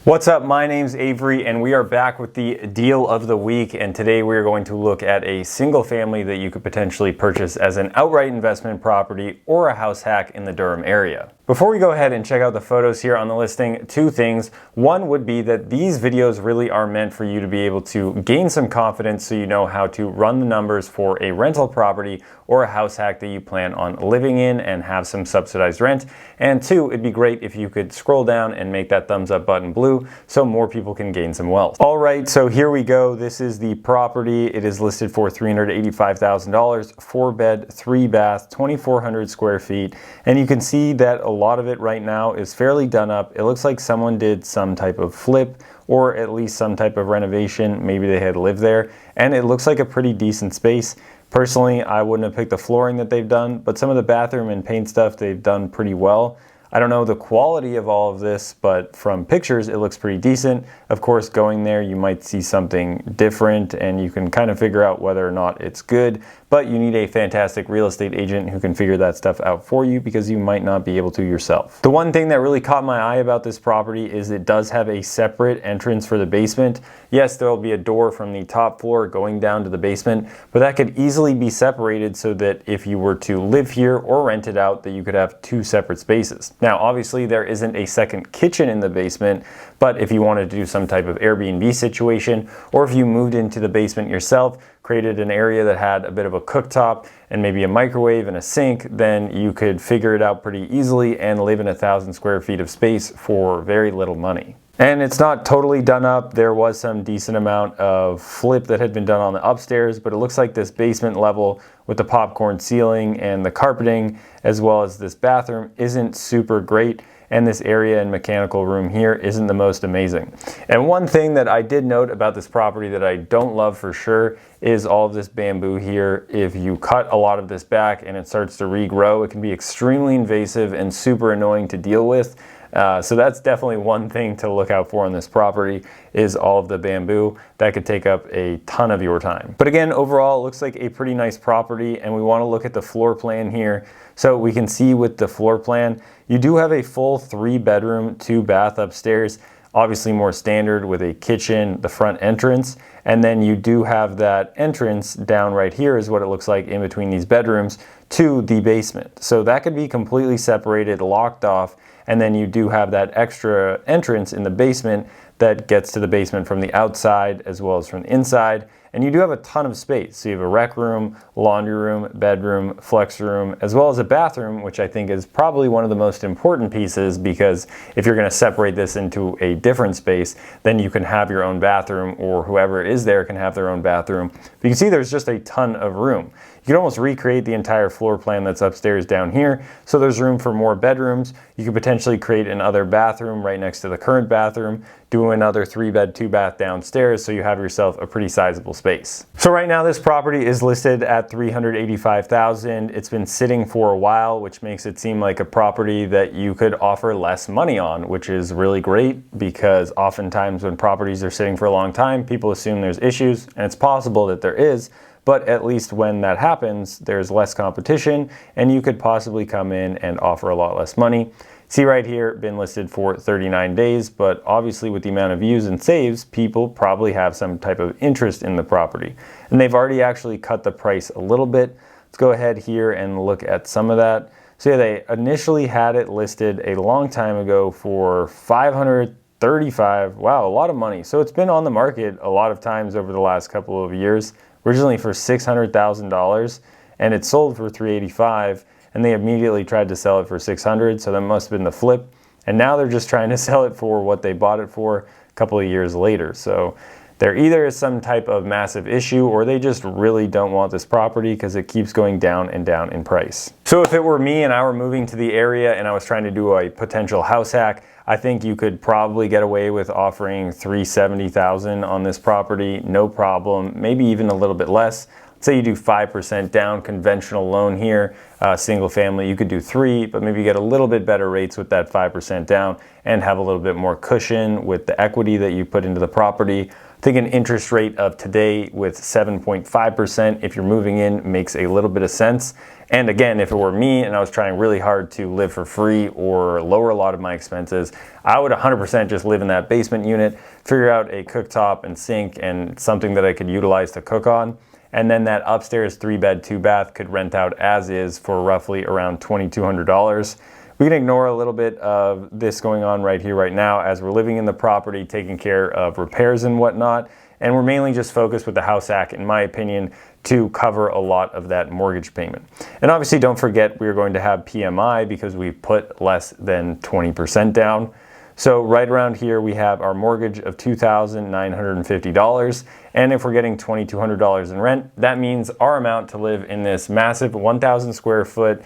What's up? My name's Avery and we are back with the deal of the week, and today we are going to look at a single family that you could potentially purchase as an outright investment property or a house hack in the Durham area. Before we go ahead and check out the photos here on the listing, two things. One would be that these videos really are meant for you to be able to gain some confidence so you know how to run the numbers for a rental property or a house hack that you plan on living in and have some subsidized rent. And two, it'd be great if you could scroll down and make that thumbs up button blue so more people can gain some wealth. All right, so here we go. This is the property. It is listed for $385,000, 4-bed, 3-bath, 2,400 square feet. And you can see that a lot of it right now is fairly done up. It looks like someone did some type of flip or at least some type of renovation. Maybe they had lived there, and it looks like a pretty decent space. Personally, I wouldn't have picked the flooring that they've done, but some of the bathroom and paint stuff they've done pretty well. I don't know the quality of all of this, but from pictures, it looks pretty decent. Of course, going there, you might see something different and you can kind of figure out whether or not it's good, but you need a fantastic real estate agent who can figure that stuff out for you because you might not be able to yourself. The one thing that really caught my eye about this property is it does have a separate entrance for the basement. Yes, there will be a door from the top floor going down to the basement, but that could easily be separated so that if you were to live here or rent it out, that you could have two separate spaces. Now, obviously, there isn't a second kitchen in the basement, but if you wanted to do some type of Airbnb situation, or if you moved into the basement yourself, created an area that had a bit of a cooktop and maybe a microwave and a sink, then you could figure it out pretty easily and live in 1,000 square feet of space for very little money. And it's not totally done up. There was some decent amount of flip that had been done on the upstairs, but it looks like this basement level with the popcorn ceiling and the carpeting, as well as this bathroom, isn't super great. And this area and mechanical room here isn't the most amazing. And one thing that I did note about this property that I don't love for sure is all of this bamboo here. If you cut a lot of this back and it starts to regrow, it can be extremely invasive and super annoying to deal with. So that's definitely one thing to look out for on this property is all of the bamboo. That could take up a ton of your time. But again, overall, it looks like a pretty nice property, and we want to look at the floor plan here. So we can see with the floor plan, you do have a full 3-bedroom, 2-bath upstairs, obviously more standard with a kitchen, the front entrance, and then you do have that entrance down right here is what it looks like in between these bedrooms to the basement. So that could be completely separated, locked off, and then you do have that extra entrance in the basement that gets to the basement from the outside as well as from the inside. And you do have a ton of space. So you have a rec room, laundry room, bedroom, flex room, as well as a bathroom, which I think is probably one of the most important pieces, because if you're going to separate this into a different space, then you can have your own bathroom, or whoever is there can have their own bathroom. But you can see there's just a ton of room. You can almost recreate the entire floor plan that's upstairs down here. So there's room for more bedrooms. You could potentially create another bathroom right next to the current bathroom, do another 3-bed, 2-bath downstairs, so you have yourself a pretty sizable space. So right now this property is listed at $385,000. It's been sitting for a while, which makes it seem like a property that you could offer less money on, which is really great because oftentimes when properties are sitting for a long time, people assume there's issues, and it's possible that there is. But at least when that happens, there's less competition and you could possibly come in and offer a lot less money. See right here, been listed for 39 days, but obviously with the amount of views and saves, people probably have some type of interest in the property. And they've already actually cut the price a little bit. Let's go ahead here and look at some of that. So yeah, they initially had it listed a long time ago for $535,000. Wow, a lot of money. So it's been on the market a lot of times over the last couple of years. Originally for $600,000, and it sold for $385,000, and they immediately tried to sell it for $600,000, so that must have been the flip. And now they're just trying to sell it for what they bought it for a couple of years later. So there either is some type of massive issue, or they just really don't want this property because it keeps going down and down in price. So if it were me and I were moving to the area and I was trying to do a potential house hack, I think you could probably get away with offering $370,000 on this property, no problem, maybe even a little bit less. Let's say you do 5% down, conventional loan here, single family, you could do 3%, but maybe you get a little bit better rates with that 5% down and have a little bit more cushion with the equity that you put into the property. I think an interest rate of today with 7.5% if you're moving in makes a little bit of sense. And again, if it were me and I was trying really hard to live for free or lower a lot of my expenses, I would 100% just live in that basement unit, figure out a cooktop and sink and something that I could utilize to cook on. And then that upstairs 3-bed, 2-bath could rent out as is for roughly around $2,200. We can ignore a little bit of this going on right here, right now, as we're living in the property, taking care of repairs and whatnot. And we're mainly just focused with the Househack, in my opinion, to cover a lot of that mortgage payment. And obviously don't forget we're going to have PMI because we put less than 20% down. So right around here we have our mortgage of $2,950. And if we're getting $2,200 in rent, that means our amount to live in this massive 1,000 square foot,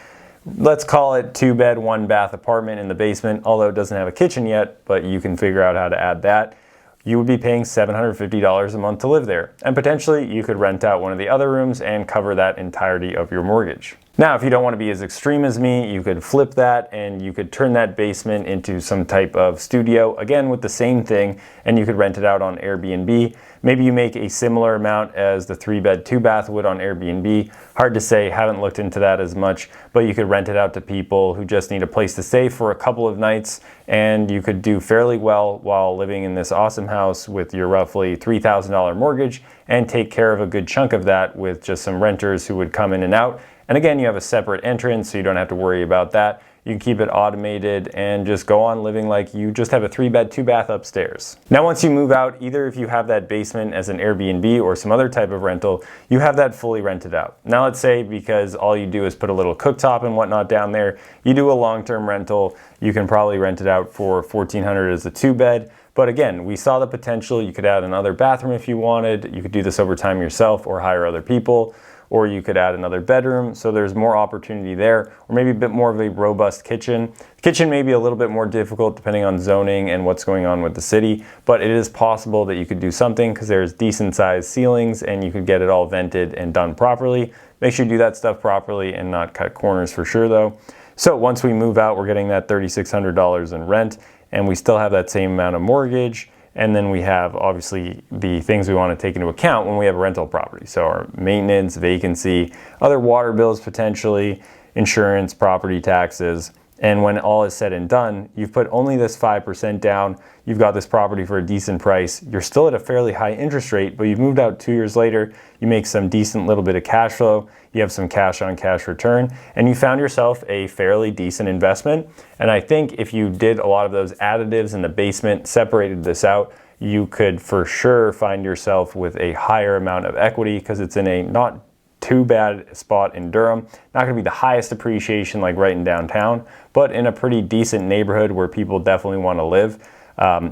let's call it 2-bed, 1-bath apartment in the basement, although it doesn't have a kitchen yet, but you can figure out how to add that. You would be paying $750 a month to live there. And potentially you could rent out one of the other rooms and cover that entirety of your mortgage. Now, if you don't want to be as extreme as me, you could flip that and you could turn that basement into some type of studio, again with the same thing, and you could rent it out on Airbnb. Maybe you make a similar amount as the 3-bed, 2-bath would on Airbnb. Hard to say, haven't looked into that as much, but you could rent it out to people who just need a place to stay for a couple of nights, and you could do fairly well while living in this awesome house with your roughly $3,000 mortgage and take care of a good chunk of that with just some renters who would come in and out. And again, you have a separate entrance, so you don't have to worry about that. You can keep it automated and just go on living like you just have a 3-bed, 2-bath upstairs. Now, once you move out, either if you have that basement as an Airbnb or some other type of rental, you have that fully rented out. Now, let's say because all you do is put a little cooktop and whatnot down there, you do a long-term rental, you can probably rent it out for $1,400 as a 2-bed. But again, we saw the potential. You could add another bathroom if you wanted. You could do this over time yourself or hire other people. Or you could add another bedroom, so there's more opportunity there, or maybe a bit more of a robust kitchen. Kitchen may be a little bit more difficult depending on zoning and what's going on with the city, but it is possible that you could do something because there's decent sized ceilings and you could get it all vented and done properly. Make sure you do that stuff properly and not cut corners for sure though. So once we move out, we're getting that $3,600 in rent and we still have that same amount of mortgage. And then we have obviously the things we want to take into account when we have a rental property. So our maintenance, vacancy, other water bills potentially, insurance, property taxes. And when all is said and done, you've put only this 5% down. You've got this property for a decent price. You're still at a fairly high interest rate, but you've moved out 2 years later. You make some decent little bit of cash flow. You have some cash on cash return, and you found yourself a fairly decent investment. And I think if you did a lot of those additives in the basement, separated this out, you could for sure find yourself with a higher amount of equity because it's in a not too bad spot in Durham. Not going to be the highest appreciation like right in downtown, but in a pretty decent neighborhood where people definitely want to live.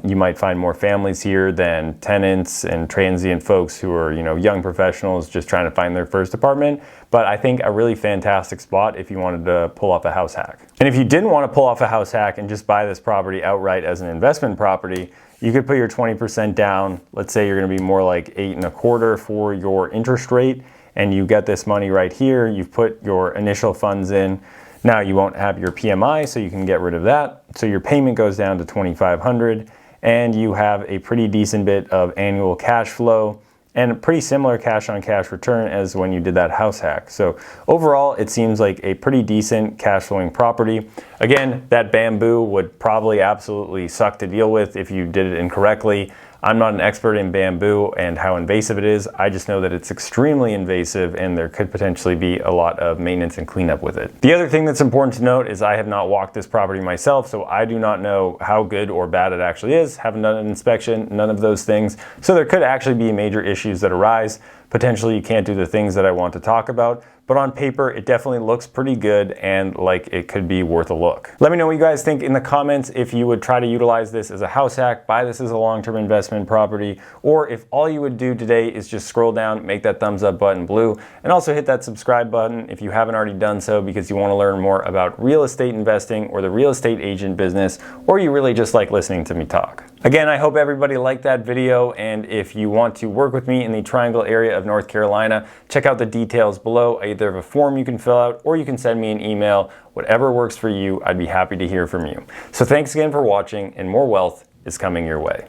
You might find more families here than tenants and transient folks who are, young professionals just trying to find their first apartment. But I think a really fantastic spot if you wanted to pull off a house hack. And if you didn't want to pull off a house hack and just buy this property outright as an investment property, you could put your 20% down. Let's say you're going to be more like 8.25% for your interest rate, and you get this money right here. You've put your initial funds in. Now you won't have your PMI, so you can get rid of that. So your payment goes down to $2,500, and you have a pretty decent bit of annual cash flow and a pretty similar cash on cash return as when you did that house hack. So overall, it seems like a pretty decent cash flowing property. Again, that bamboo would probably absolutely suck to deal with if you did it incorrectly. I'm not an expert in bamboo and how invasive it is. I just know that it's extremely invasive and there could potentially be a lot of maintenance and cleanup with it. The other thing that's important to note is I have not walked this property myself, so I do not know how good or bad it actually is. Haven't done an inspection, none of those things. So there could actually be major issues that arise. Potentially you can't do the things that I want to talk about, but on paper it definitely looks pretty good and like it could be worth a look. Let me know what you guys think in the comments if you would try to utilize this as a house hack, buy this as a long-term investment property, or if all you would do today is just scroll down, make that thumbs up button blue, and also hit that subscribe button if you haven't already done so because you want to learn more about real estate investing or the real estate agent business, or you really just like listening to me talk. Again, I hope everybody liked that video, and if you want to work with me in the Triangle area of North Carolina, check out the details below. I either have a form you can fill out or you can send me an email. Whatever works for you, I'd be happy to hear from you. So thanks again for watching, and more wealth is coming your way.